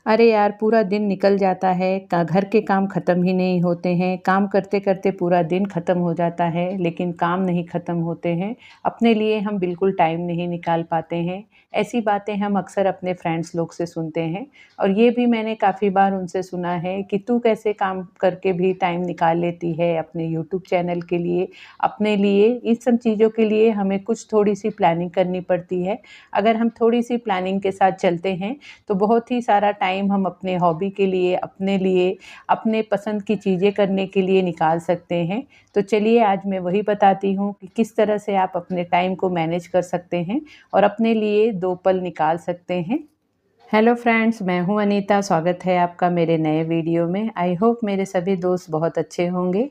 अरे यार, पूरा दिन निकल जाता है, घर के काम ख़त्म ही नहीं होते हैं। काम करते करते पूरा दिन ख़त्म हो जाता है, लेकिन काम नहीं ख़त्म होते हैं। अपने लिए हम बिल्कुल टाइम नहीं निकाल पाते हैं। ऐसी बातें हम अक्सर अपने फ्रेंड्स लोग से सुनते हैं, और ये भी मैंने काफ़ी बार उनसे सुना है कि तू कैसे काम करके भी टाइम निकाल लेती है अपने यूट्यूब चैनल के लिए, अपने लिए। इन सब चीज़ों के लिए हमें कुछ थोड़ी सी प्लानिंग करनी पड़ती है। अगर हम थोड़ी सी प्लानिंग के साथ चलते हैं तो बहुत ही सारा टाइम हम अपने हॉबी के लिए, अपने पसंद की चीज़ें करने के लिए निकाल सकते हैं। तो चलिए, आज मैं वही बताती हूँ कि किस तरह से आप अपने टाइम को मैनेज कर सकते हैं और अपने लिए 2 पल निकाल सकते हैं। हेलो फ्रेंड्स, मैं हूँ अनीता। स्वागत है आपका मेरे नए वीडियो में। आई होप मेरे सभी दोस्त बहुत अच्छे होंगे।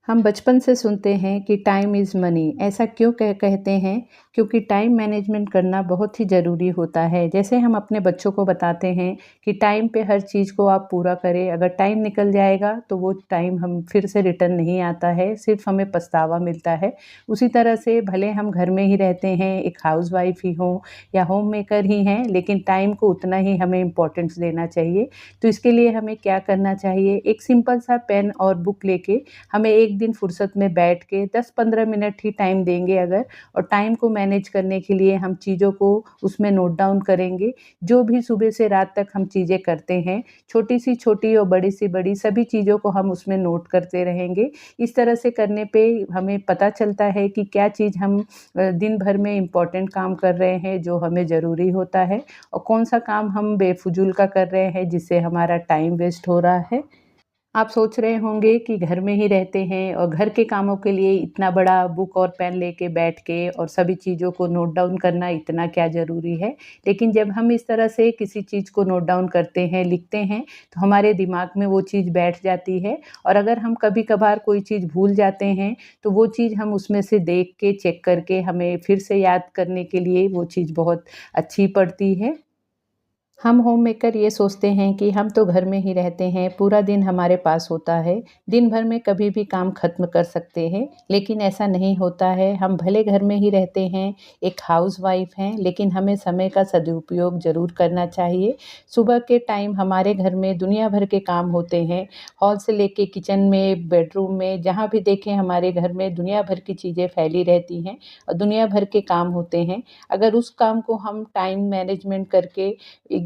हम बचपन से सुनते हैं कि टाइम इज़ मनी। ऐसा क्यों कहते हैं? क्योंकि टाइम मैनेजमेंट करना बहुत ही ज़रूरी होता है। जैसे हम अपने बच्चों को बताते हैं कि टाइम पे हर चीज़ को आप पूरा करें। अगर टाइम निकल जाएगा तो वो टाइम हम फिर से रिटर्न नहीं आता है, सिर्फ हमें पछतावा मिलता है। उसी तरह से भले हम घर में ही रहते हैं, एक हाउसवाइफ ही हों या होम मेकर ही हैं, लेकिन टाइम को उतना ही हमें इम्पोर्टेंस देना चाहिए। तो इसके लिए हमें क्या करना चाहिए? एक सिंपल सा पेन और बुक लेके हमें एक दिन फुर्सत में बैठ के 10-15 मिनट ही टाइम देंगे अगर, और टाइम को मैनेज करने के लिए हम चीज़ों को उसमें नोट डाउन करेंगे। जो भी सुबह से रात तक हम चीज़ें करते हैं, छोटी सी छोटी और बड़ी सी बड़ी सभी चीज़ों को हम उसमें नोट करते रहेंगे। इस तरह से करने पे हमें पता चलता है कि क्या चीज़ हम दिन भर में इम्पोर्टेंट काम कर रहे हैं जो हमें ज़रूरी होता है, और कौन सा काम हम बेफुजूल का कर रहे हैं जिससे हमारा टाइम वेस्ट हो रहा है। आप सोच रहे होंगे कि घर में ही रहते हैं और घर के कामों के लिए इतना बड़ा बुक और पेन लेके बैठ के और सभी चीज़ों को नोट डाउन करना इतना क्या ज़रूरी है। लेकिन जब हम इस तरह से किसी चीज़ को नोट डाउन करते हैं, लिखते हैं, तो हमारे दिमाग में वो चीज़ बैठ जाती है, और अगर हम कभी-कभार कोई चीज़ भूल जाते हैं, तो वो चीज़ हम उसमें से देख के, चेक करके हमें फिर से याद करने के लिए वो चीज़ बहुत अच्छी पड़ती है। हम होम मेकर ये सोचते हैं कि हम तो घर में ही रहते हैं, पूरा दिन हमारे पास होता है, दिन भर में कभी भी काम ख़त्म कर सकते हैं, लेकिन ऐसा नहीं होता है। हम भले घर में ही रहते हैं, एक हाउसवाइफ़ हैं, लेकिन हमें समय का सदुपयोग ज़रूर करना चाहिए। सुबह के टाइम हमारे घर में दुनिया भर के काम होते हैं, हॉल से लेके किचन में, बेडरूम में, जहाँ भी देखें हमारे घर में दुनिया भर की चीज़ें फैली रहती हैं और दुनिया भर के काम होते हैं। अगर उस काम को हम टाइम मैनेजमेंट करके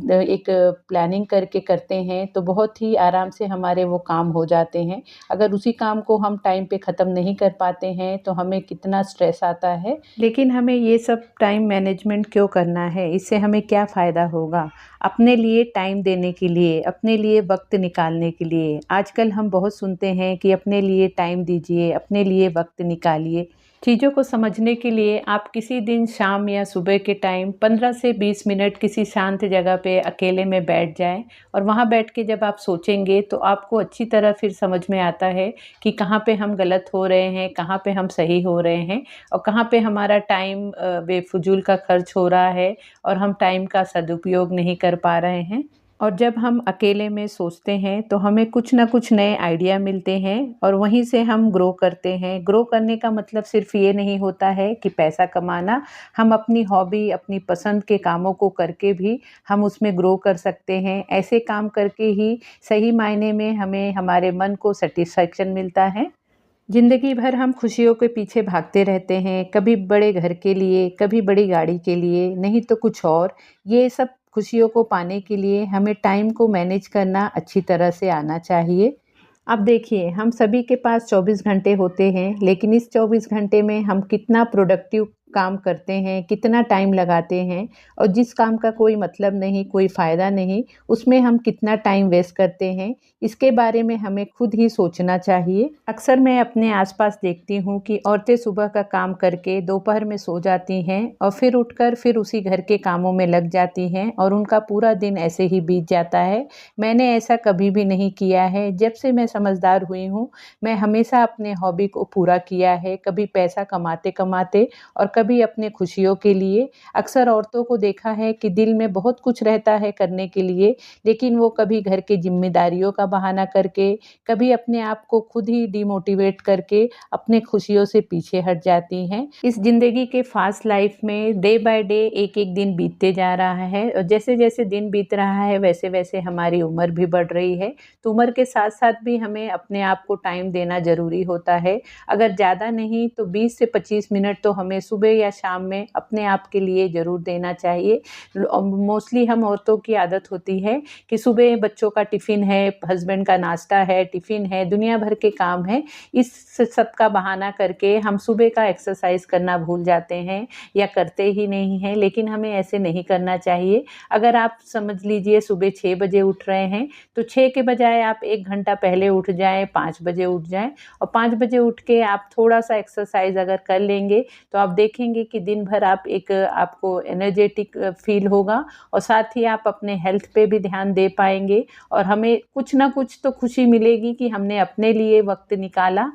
एक प्लानिंग करके करते हैं तो बहुत ही आराम से हमारे वो काम हो जाते हैं। अगर उसी काम को हम टाइम पे ख़त्म नहीं कर पाते हैं तो हमें कितना स्ट्रेस आता है। लेकिन हमें ये सब टाइम मैनेजमेंट क्यों करना है? इससे हमें क्या फ़ायदा होगा? अपने लिए टाइम देने के लिए, अपने लिए वक़्त निकालने के लिए। आजकल हम बहुत सुनते हैं कि अपने लिए टाइम दीजिए, अपने लिए वक़्त निकालिए। चीज़ों को समझने के लिए आप किसी दिन शाम या सुबह के टाइम 15 से 20 मिनट किसी शांत जगह पे अकेले में बैठ जाएँ, और वहाँ बैठ के जब आप सोचेंगे तो आपको अच्छी तरह फिर समझ में आता है कि कहाँ पे हम गलत हो रहे हैं, कहाँ पे हम सही हो रहे हैं, और कहाँ पे हमारा टाइम बेफुजूल का खर्च हो रहा है और हम टाइम का सदुपयोग नहीं कर पा रहे हैं। और जब हम अकेले में सोचते हैं तो हमें कुछ ना कुछ नए आइडिया मिलते हैं, और वहीं से हम ग्रो करते हैं। ग्रो करने का मतलब सिर्फ ये नहीं होता है कि पैसा कमाना। हम अपनी हॉबी, अपनी पसंद के कामों को करके भी हम उसमें ग्रो कर सकते हैं। ऐसे काम करके ही सही मायने में हमें हमारे मन को सैटिस्फैक्शन मिलता है। ज़िंदगी भर हम खुशियों के पीछे भागते रहते हैं, कभी बड़े घर के लिए, कभी बड़ी गाड़ी के लिए, नहीं तो कुछ और। ये सब खुशियों को पाने के लिए हमें टाइम को मैनेज करना अच्छी तरह से आना चाहिए। अब देखिए, हम सभी के पास 24 घंटे होते हैं, लेकिन इस 24 घंटे में हम कितना प्रोडक्टिव काम करते हैं, कितना टाइम लगाते हैं, और जिस काम का कोई मतलब नहीं, कोई फ़ायदा नहीं, उसमें हम कितना टाइम वेस्ट करते हैं, इसके बारे में हमें खुद ही सोचना चाहिए। अक्सर मैं अपने आसपास देखती हूँ कि औरतें सुबह का काम करके दोपहर में सो जाती हैं और फिर उठकर फिर उसी घर के कामों में लग जाती हैं, और उनका पूरा दिन ऐसे ही बीत जाता है। मैंने ऐसा कभी भी नहीं किया है। जब से मैं समझदार हुई हूँ, मैं हमेशा अपने हॉबी को पूरा किया है, कभी पैसा कमाते-कमाते और कभी अपने खुशियों के लिए। अक्सर औरतों को देखा है कि दिल में बहुत कुछ रहता है करने के लिए, लेकिन वो कभी घर की ज़िम्मेदारियों का बहाना करके, कभी अपने आप को खुद ही डिमोटिवेट करके अपने खुशियों से पीछे हट जाती हैं। इस ज़िंदगी के फ़ास्ट लाइफ़ में डे बाय डे एक-एक दिन बीतते जा रहा है और जैसे-जैसे दिन बीत रहा है वैसे-वैसे हमारी उम्र भी बढ़ रही है। तो उम्र के साथ-साथ भी हमें अपने आप को टाइम देना ज़रूरी होता है। अगर ज़्यादा नहीं तो 20 से 25 मिनट तो हमें सुबह या शाम में अपने आप के लिए ज़रूर देना चाहिए। मोस्टली हम औरतों की आदत होती है कि सुबह बच्चों का टिफ़िन है, हस्बैंड का नाश्ता है, टिफ़िन है, दुनिया भर के काम हैं। इस सब का बहाना करके हम सुबह का एक्सरसाइज़ करना भूल जाते हैं या करते ही नहीं हैं, लेकिन हमें ऐसे नहीं करना चाहिए। अगर आप समझ लीजिए सुबह 6 बजे उठ रहे हैं, तो 6 के बजाय आप 1 घंटा पहले उठ जाएँ, 5 बजे उठ जाएँ और 5 बजे उठ के आप थोड़ा-सा एक्सरसाइज़ अगर कर लेंगे, तो आप देखेंगे कि दिन भर आपको एनर्जेटिक फ़ील होगा और साथ ही आप अपने हेल्थ पे भी ध्यान दे पाएँगे और हमें कुछ ना कुछ तो खुशी मिलेगी कि हमने अपने लिए वक़्त निकाला।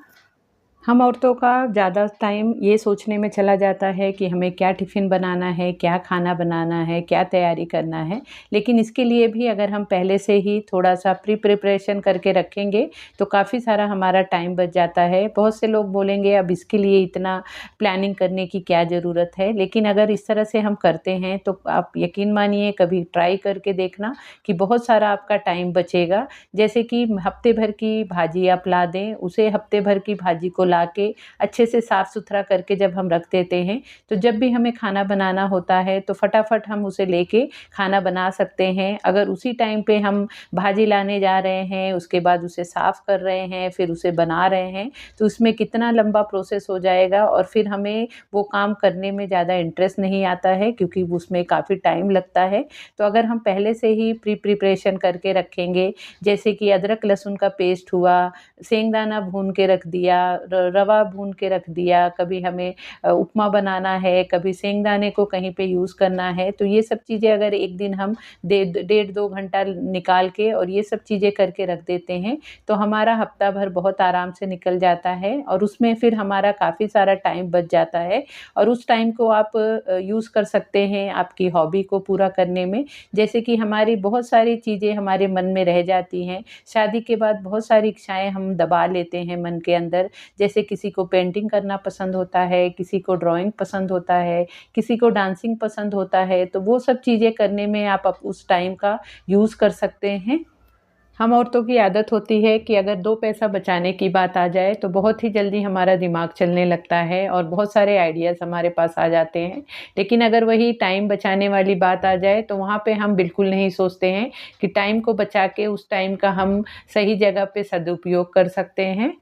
हम औरतों का ज़्यादा टाइम ये सोचने में चला जाता है कि हमें क्या टिफ़िन बनाना है, क्या खाना बनाना है, क्या तैयारी करना है। लेकिन इसके लिए भी अगर हम पहले से ही थोड़ा-सा प्रिपरेशन करके रखेंगे, तो काफ़ी सारा हमारा टाइम बच जाता है। बहुत से लोग बोलेंगे अब इसके लिए इतना प्लानिंग करने की क्या ज़रूरत है? लेकिन अगर इस तरह से हम करते हैं, तो आप यकीन मानिए कभी ट्राई करके देखना कि बहुत सारा आपका टाइम बचेगा। जैसे कि हफ्ते भर की भाजी आप ला दें, उसे हफ्ते भर की भाजी को लाके अच्छे से साफ-सुथरा करके जब हम रख देते हैं, तो जब भी हमें खाना बनाना होता है, तो फटाफट हम उसे लेके खाना बना सकते हैं। अगर उसी टाइम पे हम भाजी लाने जा रहे हैं, उसके बाद उसे साफ कर रहे हैं, फिर उसे बना रहे हैं, तो उसमें कितना लंबा प्रोसेस हो जाएगा और फिर हमें वो काम करने में ज़्यादा इंटरेस्ट नहीं आता है क्योंकि उसमें काफ़ी टाइम लगता है। तो अगर हम पहले से ही प्रिपरेशन करके रखेंगे, जैसे कि अदरक लहसुन का पेस्ट हुआ, सेंगदाना भून के रख दिया, रवा भून के रख दिया, कभी हमें उपमा बनाना है, कभी सेंगदाने को कहीं पे यूज़ करना है, तो ये सब चीज़ें अगर एक दिन हम डेढ़ 2 घंटा निकाल के और ये सब चीज़ें करके रख देते हैं, तो हमारा हफ्ता भर बहुत आराम से निकल जाता है और उसमें फिर हमारा काफ़ी सारा टाइम बच जाता है और उस टाइम को आप यूज़ कर सकते हैं आपकी हॉबी को पूरा करने में। जैसे कि हमारी बहुत सारी चीज़ें हमारे मन में रह जाती हैं। शादी के बाद बहुत सारी इच्छाएँ हम दबा लेते हैं मन के अंदर। जैसे किसी को पेंटिंग करना पसंद होता है, किसी को ड्राइंग पसंद होता है, किसी को डांसिंग पसंद होता है, तो वो सब चीज़ें करने में आप उस टाइम का यूज़ कर सकते हैं। हम औरतों की आदत होती है कि अगर 2 पैसा बचाने की बात आ जाए, तो बहुत ही जल्दी हमारा दिमाग चलने लगता है और बहुत सारे आइडियाज़ हमारे पास आ जाते हैं। लेकिन अगर वही टाइम बचाने वाली बात आ जाए, तो वहाँ पे हम बिल्कुल नहीं सोचते हैं कि टाइम को बचा के उस टाइम का हम सही जगह पे सदुपयोग कर सकते हैं।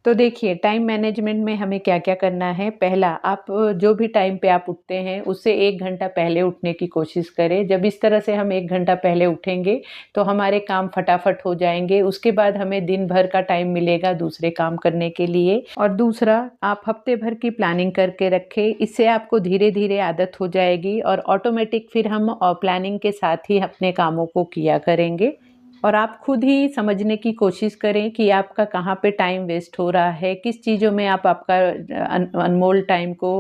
तो देखिए टाइम मैनेजमेंट में हमें क्या-क्या करना है। पहला आप जो भी टाइम पे आप उठते हैं उससे 1 घंटा पहले उठने की कोशिश करें। जब इस तरह से हम 1 घंटा पहले उठेंगे तो हमारे काम फटाफट हो जाएँगे। उसके बाद हमें दिन भर का टाइम मिलेगा दूसरे काम करने के लिए। और दूसरा आप हफ्ते भर की प्लानिंग करके रखें। इससे आपको धीरे-धीरे आदत हो जाएगी और ऑटोमेटिक फिर हम प्लानिंग के साथ ही अपने कामों को किया करेंगे। और आप खुद ही समझने की कोशिश करें कि आपका कहाँ पे टाइम वेस्ट हो रहा है, किस चीज़ों में आप आपका अनमोल टाइम को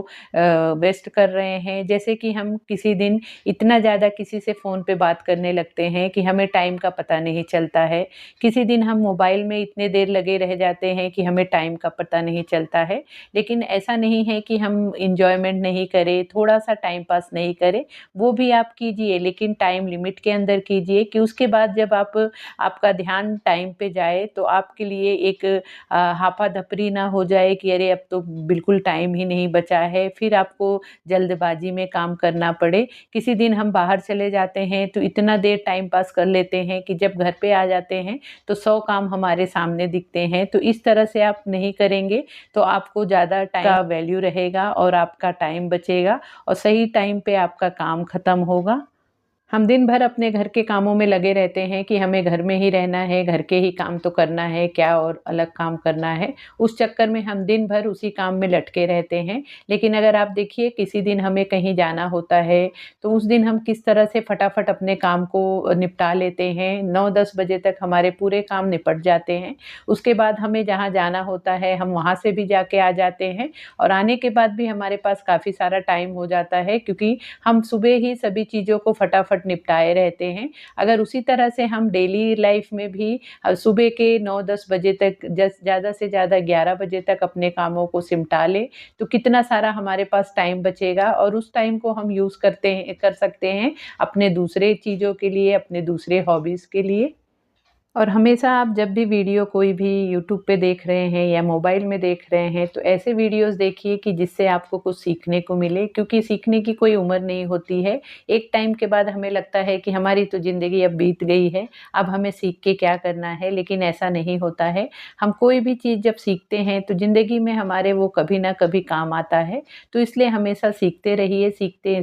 वेस्ट कर रहे हैं। जैसे कि हम किसी दिन इतना ज़्यादा किसी से फ़ोन पे बात करने लगते हैं कि हमें टाइम का पता नहीं चलता है। किसी दिन हम मोबाइल में इतने देर लगे रह जाते हैं कि हमें टाइम का पता नहीं चलता है। लेकिन ऐसा नहीं है कि हम एन्जॉयमेंट नहीं करें, थोड़ा-सा टाइम पास नहीं करें, वो भी आप कीजिए लेकिन टाइम लिमिट के अंदर कीजिए कि उसके बाद जब आपका ध्यान टाइम पे जाए तो आपके लिए एक हापा-धपरी ना हो जाए कि अरे अब तो बिल्कुल टाइम ही नहीं बचा है, फिर आपको जल्दबाजी में काम करना पड़े। किसी दिन हम बाहर चले जाते हैं तो इतना देर टाइम पास कर लेते हैं कि जब घर पे आ जाते हैं तो 100 काम हमारे सामने दिखते हैं। तो इस तरह से आप नहीं करेंगे तो आपको ज़्यादा टाइम का वैल्यू रहेगा और आपका टाइम बचेगा और सही टाइम पे आपका काम खत्म होगा। हम दिन भर अपने घर के कामों में लगे रहते हैं कि हमें घर में ही रहना है, घर के ही काम तो करना है, क्या और अलग काम करना है। उस चक्कर में हम दिन भर उसी काम में लटके रहते हैं। लेकिन अगर आप देखिए किसी दिन हमें कहीं जाना होता है, तो उस दिन हम किस तरह से फटाफट अपने काम को निपटा लेते हैं। 9-10 बजे तक हमारे पूरे काम निपट जाते हैं। उसके बाद हमें जहाँ जाना होता है, हम वहाँ से भी जाके आ जाते हैं और आने के बाद भी हमारे पास काफ़ी सारा टाइम हो जाता है, क्योंकि हम सुबह ही सभी चीज़ों को फटाफट निपटाए रहते हैं। अगर उसी तरह से हम डेली लाइफ में भी सुबह के 9-10 बजे तक ज़्यादा से ज़्यादा 11 बजे तक अपने कामों को सिमटा लें, तो कितना सारा हमारे पास टाइम बचेगा और उस टाइम को हम यूज़ कर सकते हैं अपने दूसरे चीज़ों के लिए, अपने दूसरे हॉबीज़ के लिए। और हमेशा आप जब भी वीडियो कोई भी यूट्यूब पे देख रहे हैं या मोबाइल में देख रहे हैं, तो ऐसे वीडियोस देखिए कि जिससे आपको कुछ सीखने को मिले, क्योंकि सीखने की कोई उम्र नहीं होती है। एक टाइम के बाद हमें लगता है कि हमारी तो ज़िंदगी अब बीत गई है, अब हमें सीख के क्या करना है, लेकिन ऐसा नहीं होता है। हम कोई भी चीज़ जब सीखते हैं तो ज़िंदगी में हमारे वो कभी ना कभी काम आता है, तो इसलिए हमेशा सीखते रहिए,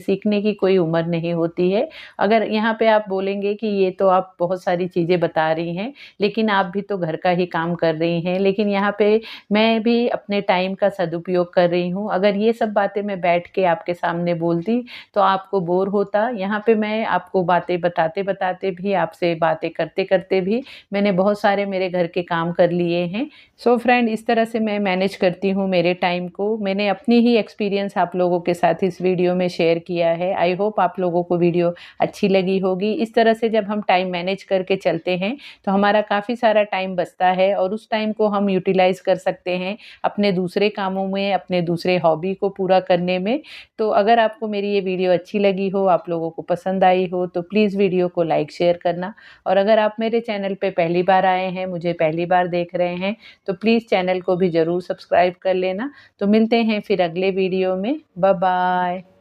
सीखने की कोई उम्र नहीं होती है। अगर यहाँ पे आप बोलेंगे कि ये तो आप बहुत सारी चीज़ें बता रही हैं, लेकिन आप भी तो घर का ही काम कर रही हैं। लेकिन यहाँ पे मैं भी अपने टाइम का सदुपयोग कर रही हूँ। अगर ये सब बातें मैं बैठ के आपके सामने बोलती, तो आपको बोर होता। यहाँ पे मैं आपको बातें बताते-बताते भी, आपसे बातें करते-करते भी मैंने बहुत सारे मेरे घर के काम कर लिए हैं। सो फ्रेंड, इस तरह से मैं मैनेज करती हूँ मेरे टाइम को। मैंने अपनी ही एक्सपीरियंस आप लोगों के साथ इस वीडियो में शेयर किया है। आई होप आप लोगों को वीडियो अच्छी लगी होगी। इस तरह से जब हम टाइम मैनेज करके चलते हैं, तो हमारा काफ़ी सारा टाइम बचता है और उस टाइम को हम यूटिलाइज़ कर सकते हैं अपने दूसरे कामों में, अपने दूसरे हॉबी को पूरा करने में। तो अगर आपको मेरी ये वीडियो अच्छी लगी हो, आप लोगों को पसंद आई हो, तो प्लीज़ वीडियो को लाइक शेयर करना। और अगर आप मेरे चैनल पे पहली बार आए हैं, मुझे पहली बार देख रहे हैं, तो प्लीज़ चैनल को भी ज़रूर सब्सक्राइब कर लेना। तो मिलते हैं फिर अगले वीडियो में। Bye bye.